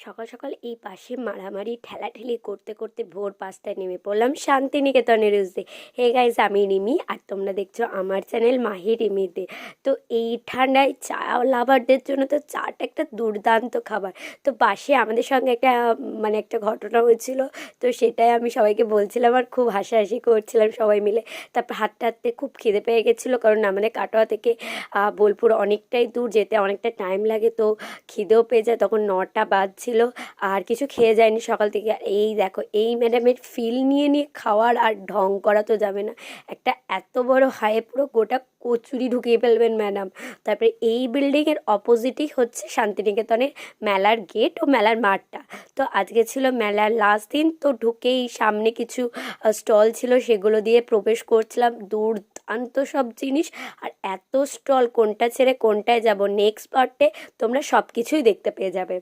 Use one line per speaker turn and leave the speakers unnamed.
সকাল সকাল এই পাশে মারামারি ঠেলাঠেলি করতে করতে ভোর 5টায় নেমে পড়লাম শান্তিনিকেতনের উদ্দেশ্যে। হে গাইস, আমি রিমি আর তোমরা দেখছো আমার চ্যানেল মাহি রিমিতে। তো এই ঠান্ডায় চা লাভারদের জন্য তো চাটা একটা দুর্দান্ত খাবার। তো পাশে আমাদের সঙ্গে একটা ঘটনা হয়েছিল, তো সেটাই আমি সবাইকে বলছিলাম আর খুব হাসাহাসি করছিলাম সবাই মিলে। তারপর হাঁটতে হাঁটতে খুব খিদে পেয়ে গেছিলো, কারণ আমাদের কাটোয়া থেকে বোলপুর অনেকটাই দূর, যেতে অনেকটা টাইম লাগে। তো খিদেও পেয়ে যায়, তখন 9টা বাজছিল আর কিছু খেয়ে যায়নি সকাল থেকে। আর এই দেখো, এই ম্যাডামের ফিল নিয়ে নিয়ে খাওয়ার আর ঢং করা তো যাবে না। একটা এত বড় হায়ে পুরো গোটা কচুরি ঢুকিয়ে ফেলবেন ম্যাডাম। তারপরে এই বিল্ডিংয়ের অপোজিটই হচ্ছে শান্তিনিকেতনের মেলার গেট ও মেলার মাঠটা। তো আজকে ছিল মেলার লাস্ট দিন, তো ঢুকেই সামনে কিছু স্টল ছিল, সেগুলো দিয়ে প্রবেশ করছিলাম। দুর্দান্ত সব জিনিস, আর এত স্টল, কোনটা ছেড়ে কোনটায় যাব। নেক্সট পার্টে তোমরা সব কিছুই দেখতে পেয়ে যাবে।